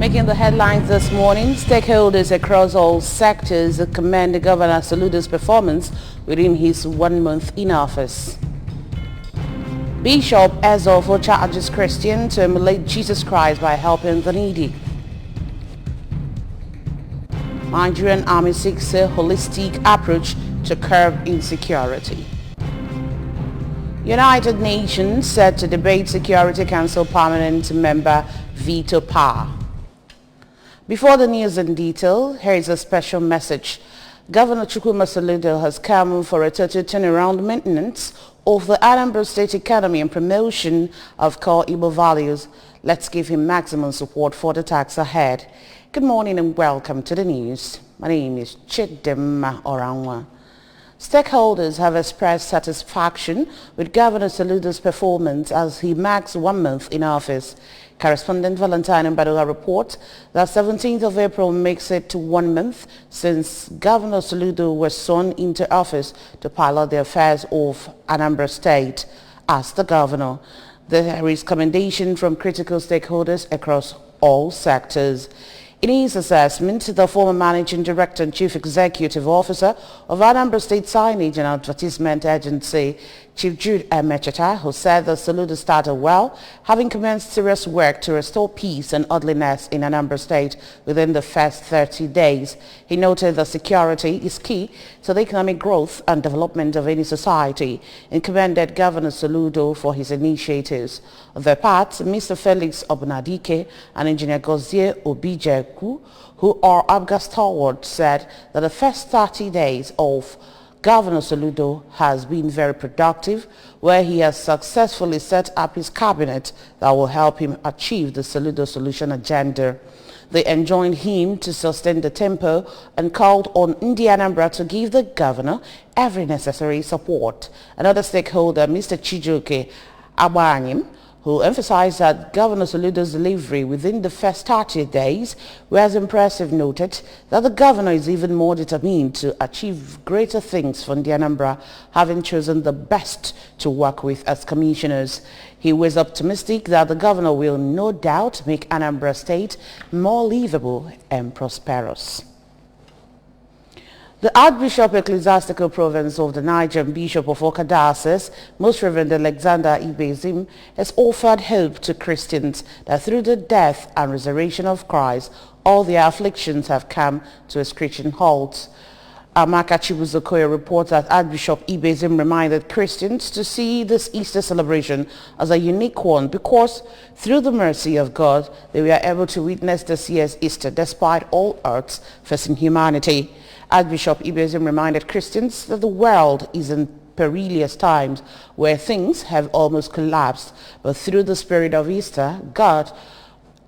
Making the headlines this morning, stakeholders across all sectors commend Governor Soludo's performance within his 1 month in office. Bishop Ezofo charges Christians to emulate Jesus Christ by helping the needy. Nigerian Army seeks a holistic approach to curb insecurity. United Nations set to debate Security Council permanent member veto power. Before the news in detail, here is a special message. Governor Chukwuma Soludo has come for a total turnaround maintenance of the Anambra State economy and promotion of core Igbo values. Let's give him maximum support for the task ahead. Good morning and welcome to the news. My name is Chidema Oranwa. Stakeholders have expressed satisfaction with Governor Soludo's performance as he marks 1 month in office. Correspondent Valentine Mbadoga reports that 17th of April makes it to 1 month since Governor Soludo was sworn into office to pilot the affairs of Anambra State as the governor. There is commendation from critical stakeholders across all sectors. In his assessment, the former Managing Director and Chief Executive Officer of Anambra State Signage and Advertisement Agency, Chief Jude Emecheta, who said that Soludo started well, having commenced serious work to restore peace and orderliness in Anambra State within the first 30 days. He noted that security is key to the economic growth and development of any society and commended Governor Soludo for his initiatives. On their part, Mr. Felix Obnadike and Engineer Gozie Obijeku, who are ABGA stalwarts, said that the first 30 days of Governor Soludo has been very productive, where he has successfully set up his cabinet that will help him achieve the Soludo solution agenda. They enjoined him to sustain the tempo and called on Anambra to give the governor every necessary support. Another stakeholder, Mr. Chijoke Abanyim, who emphasized that Governor Soludo's delivery within the first 30 days was impressive, noted that the governor is even more determined to achieve greater things from the Anambra, having chosen the best to work with as commissioners. He was optimistic that the governor will no doubt make Anambra State more livable and prosperous. The Archbishop Ecclesiastical Province of the Niger and Bishop of Awka Diocese, Most Reverend Alexander Ibezim, has offered hope to Christians that through the death and resurrection of Christ, all their afflictions have come to a screeching halt. Amaka Chibuzokoya reports that Archbishop Ibezim reminded Christians to see this Easter celebration as a unique one because through the mercy of God, they were able to witness this year's Easter despite all odds facing humanity. Archbishop Ibezim reminded Christians that the world is in perilous times where things have almost collapsed, but through the spirit of Easter, God,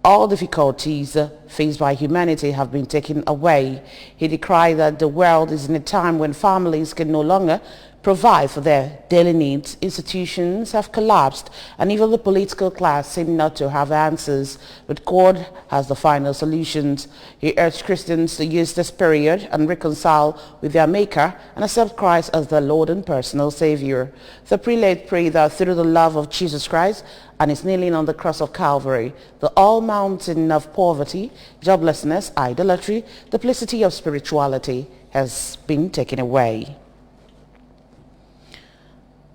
all difficulties faced by humanity have been taken away. He decried that the world is in a time when families can no longer provide for their daily needs, institutions have collapsed, and even the political class seem not to have answers, but God has the final solutions. He urged Christians to use this period and reconcile with their Maker and accept Christ as their Lord and personal Savior. The prelate prayed that through the love of Jesus Christ and his kneeling on the cross of Calvary, the all-mountain of poverty, joblessness, idolatry, duplicity of spirituality has been taken away.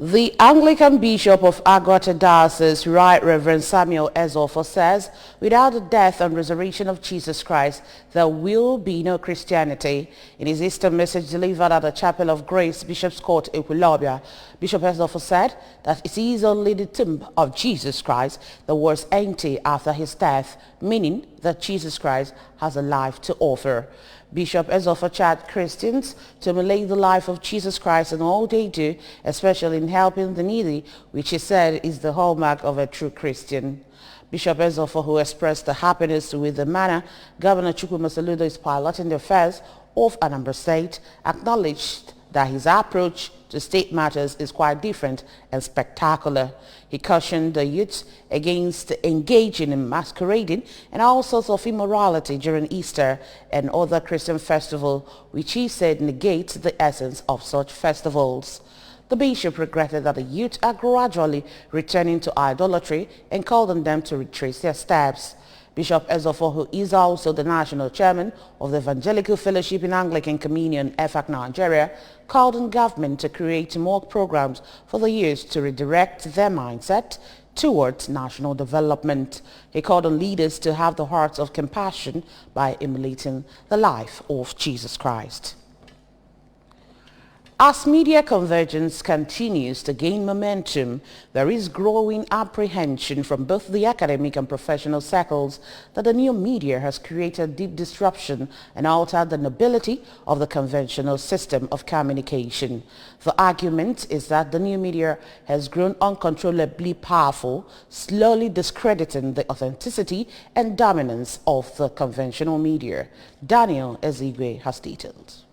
The Anglican Bishop of Agota Diocese, Right Reverend Samuel Ezofo, says, without the death and resurrection of Jesus Christ, there will be no Christianity. In his Easter message delivered at the Chapel of Grace, Bishop's Court, Equilobia, Bishop Ezofo said that it is only the tomb of Jesus Christ that was empty after his death, meaning that Jesus Christ has a life to offer. Bishop Ezofo charged Christians to emulate the life of Jesus Christ in all they do, especially in helping the needy, which he said is the hallmark of a true Christian. Bishop Ezofo, who expressed the happiness with the manner Governor Chukwuma Soludo is piloting the affairs of Anambra State, acknowledged that his approach to state matters is quite different and spectacular. He cautioned the youth against engaging in masquerading and all sorts of immorality during Easter and other Christian festivals, which he said negates the essence of such festivals. The bishop regretted that the youth are gradually returning to idolatry and called on them to retrace their steps. Bishop Ezofo, who is also the national chairman of the Evangelical Fellowship in Anglican Communion, EFAC Nigeria, called on government to create more programs for the youth to redirect their mindset towards national development. He called on leaders to have the hearts of compassion by emulating the life of Jesus Christ. As media convergence continues to gain momentum, there is growing apprehension from both the academic and professional circles that the new media has created deep disruption and altered the nobility of the conventional system of communication. The argument is that the new media has grown uncontrollably powerful, slowly discrediting the authenticity and dominance of the conventional media. Daniel Ezigwe has details.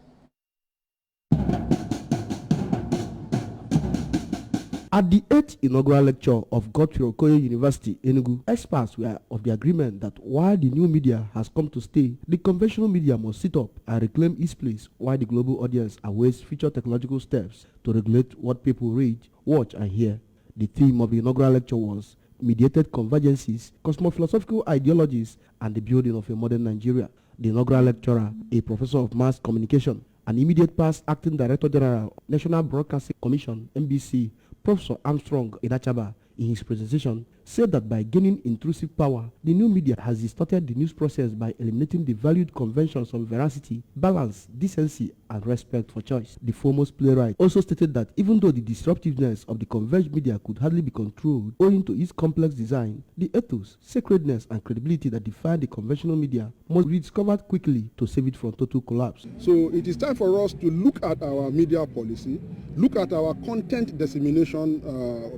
At the 8th inaugural lecture of Godfrey Okoye University, Enugu, experts were of the agreement that while the new media has come to stay, the conventional media must sit up and reclaim its place while the global audience awaits future technological steps to regulate what people read, watch, and hear. The theme of the inaugural lecture was Mediated Convergences, Cosmophilosophical Ideologies, and the Building of a Modern Nigeria. The inaugural lecturer, a professor of mass communication, and immediate past acting director general, National Broadcasting Commission, NBC, Professor Armstrong Idachaba, in his presentation, said that by gaining intrusive power, the new media has distorted the news process by eliminating the valued conventions of veracity, balance, decency, and respect for choice. The foremost playwright also stated that even though the disruptiveness of the converged media could hardly be controlled owing to its complex design, the ethos, sacredness, and credibility that define the conventional media must be rediscovered quickly to save it from total collapse. So it is time for us to look at our media policy, look at our content dissemination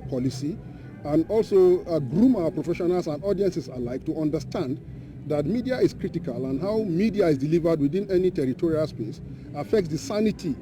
policy, and also groom our professionals and audiences alike to understand that media is critical and how media is delivered within any territorial space affects the sanity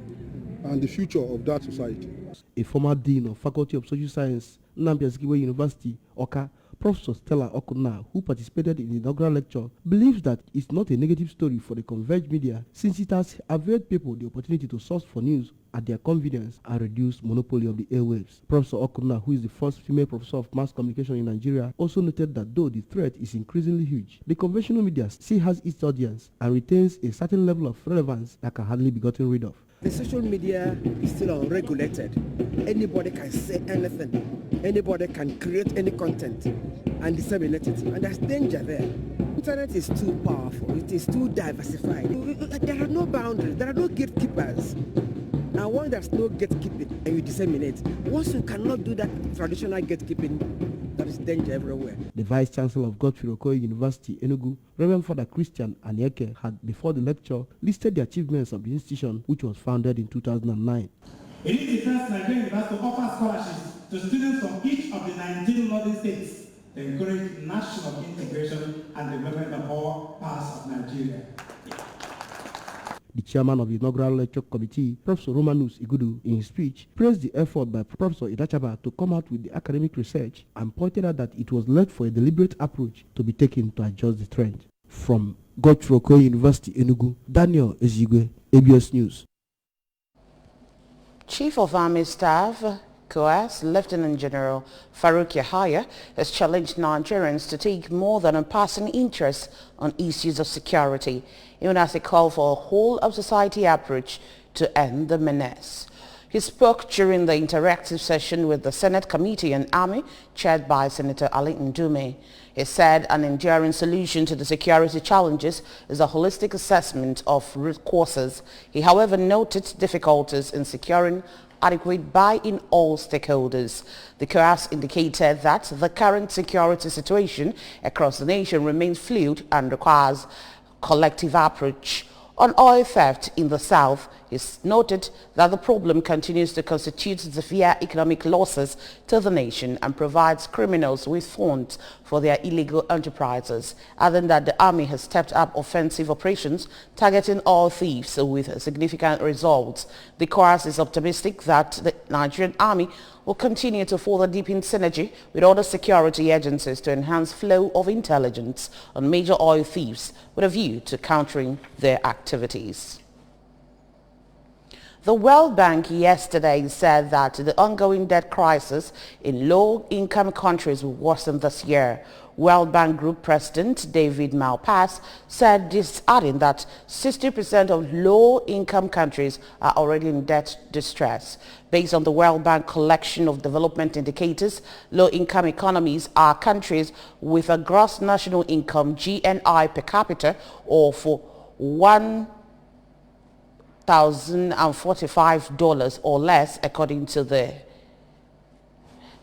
and the future of that society. A former dean of Faculty of Social Science, Nnamdi Azikiwe University, Oka, Professor Stella Okuna, who participated in the inaugural lecture, believes that it's not a negative story for the converged media since it has availed people the opportunity to source for news at their convenience and reduce monopoly of the airwaves. Professor Okuna, who is the first female professor of mass communication in Nigeria, also noted that though the threat is increasingly huge, the conventional media still has its audience and retains a certain level of relevance that can hardly be gotten rid of. The social media is still unregulated. Anybody can say anything. Anybody can create any content and disseminate it. And there's danger there. Internet is too powerful. It is too diversified. There are no boundaries. There are no gatekeepers. And once there's no gatekeeping and you disseminate, once you cannot do that traditional gatekeeping, there is danger everywhere. The Vice Chancellor of Godfrey Okoye University, Enugu, Reverend Father Christian Anyeke, had before the lecture listed the achievements of the institution, which was founded in 2009. It is the first Nigerian university to offer scholarships to students from each of the 19 northern states to encourage national integration and development of all parts of Nigeria. The chairman of the inaugural lecture committee, Professor Romanus Igudu, in his speech, praised the effort by Professor Idachaba to come out with the academic research and pointed out that it was led for a deliberate approach to be taken to adjust the trend. From Godfrey Okoye University, Enugu, Daniel Ezigwe, ABS News. Chief of Army Staff, COAS, Lieutenant General Farouk Yahaya, has challenged Nigerians to take more than a passing interest on issues of security, even as they call for a whole-of-society approach to end the menace. He spoke during the interactive session with the Senate Committee on Army, chaired by Senator Ali Ndume. He said an enduring solution to the security challenges is a holistic assessment of root causes. He, however, noted difficulties in securing adequate buy-in all stakeholders. The COAS indicated that the current security situation across the nation remains fluid and requires collective approach. On oil theft in the south, it's noted that the problem continues to constitute severe economic losses to the nation and provides criminals with funds for their illegal enterprises, adding that the army has stepped up offensive operations targeting oil thieves with significant results. The COAS is optimistic that the Nigerian army will continue to further deepen synergy with other security agencies to enhance flow of intelligence on major oil thieves with a view to countering their activities. The World Bank yesterday said that the ongoing debt crisis in low-income countries will worsen this year, World Bank Group President David Malpass said this, adding that 60% of low-income countries are already in debt distress. Based on the World Bank collection of development indicators, low-income economies are countries with a gross national income (GNI) per capita of $1,045 or less, according to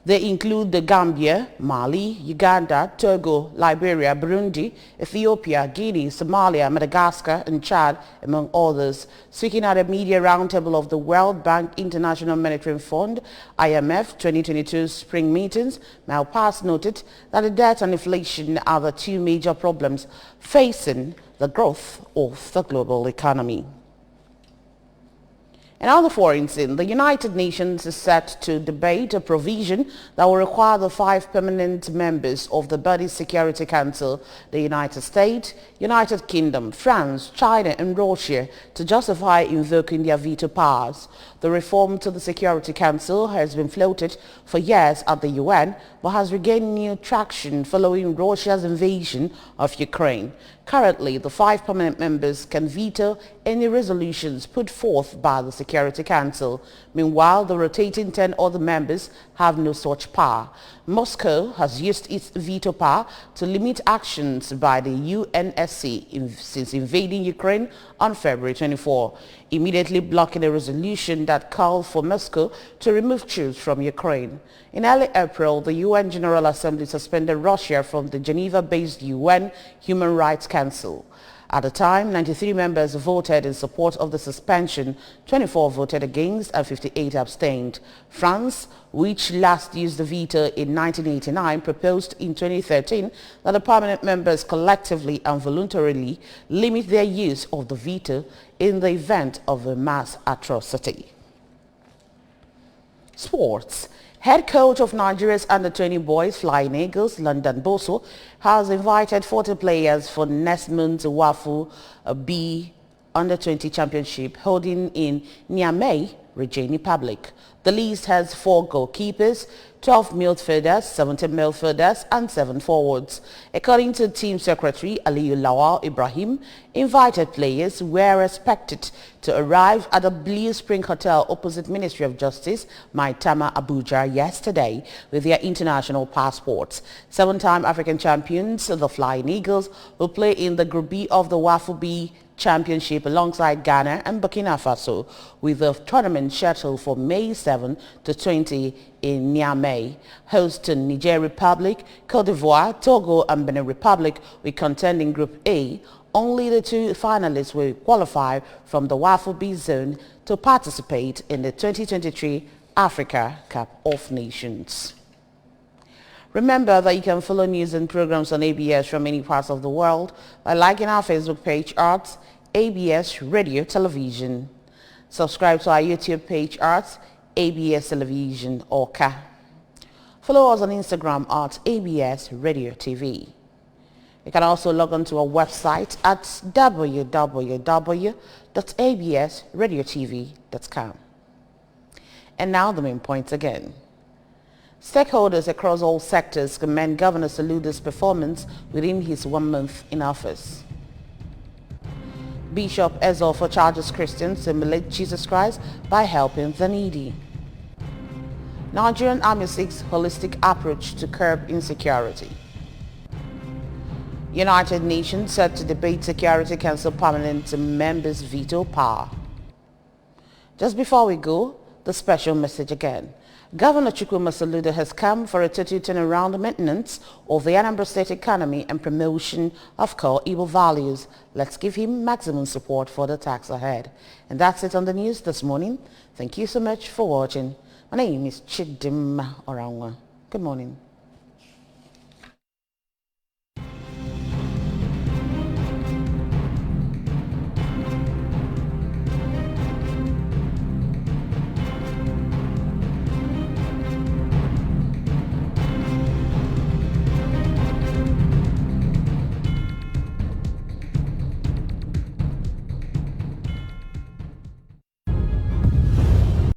They include the Gambia, Mali, Uganda, Togo, Liberia, Burundi, Ethiopia, Guinea, Somalia, Madagascar, and Chad, among others. Speaking at a media roundtable of the World Bank International Monetary Fund, IMF 2022 spring meetings, Malpass noted that the debt and inflation are the two major problems facing the growth of the global economy. In other foreign scene, the United Nations is set to debate a provision that will require the 5 permanent members of the body's Security Council, the United States, United Kingdom, France, China and Russia, to justify invoking their veto powers. The reform to the Security Council has been floated for years at the UN, but has regained new traction following Russia's invasion of Ukraine. Currently, the 5 permanent members can veto any resolutions put forth by the Security Council. Meanwhile, the rotating 10 other members have no such power. Moscow has used its veto power to limit actions by the UNSC since invading Ukraine on February 24, immediately blocking a resolution that called for Moscow to remove troops from Ukraine. In early April, the UN General Assembly suspended Russia from the Geneva-based UN Human Rights Council. At the time, 93 members voted in support of the suspension, 24 voted against and 58 abstained. France, which last used the veto in 1989, proposed in 2013 that the permanent members collectively and voluntarily limit their use of the veto in the event of a mass atrocity. Sports. Head coach of Nigeria's under-20 boys Flying Eagles, London Boso, has invited 40 players for next month's WAFU B under-20 championship holding in Niamey, Region Republic. The list has 4 goalkeepers, 12 midfielders, 17 midfielders and 7 forwards. According to Team Secretary Aliyu Lawal Ibrahim, invited players were expected to arrive at the Blue Spring Hotel opposite Ministry of Justice, Maitama, Abuja yesterday with their international passports. 7-time African champions, the Flying Eagles, will play in the Group B of the WAFU B Championship alongside Ghana and Burkina Faso, with the tournament scheduled for May 7 to 20 in Niamey. Host to Niger Republic, Cote d'Ivoire, Togo and Benin Republic will contend in Group A. Only the 2 finalists will qualify from the WAFU B zone to participate in the 2023 Africa Cup of Nations. Remember that you can follow news and programs on ABS from many parts of the world by liking our Facebook page at ABS Radio Television. Subscribe to our YouTube page at ABS Television Orca. Follow us on Instagram at ABS Radio TV. You can also log on to our website at www.absradiotv.com. And now the main points again. Stakeholders across all sectors commend Governor Soludo's performance within his 1 month in office. Bishop Ezofo charges Christians to emulate Jesus Christ by helping the needy. Nigerian Army seeks holistic approach to curb insecurity. United Nations set to debate Security Council permanent members' veto power. Just before we go, the special message again. Governor Chukwuma Soludo has come for a total turnaround maintenance of the Anambra State economy and promotion of core Igbo values. Let's give him maximum support for the task ahead. And that's it on the news this morning. Thank you so much for watching. My name is Chidimma Oranwa. Good morning.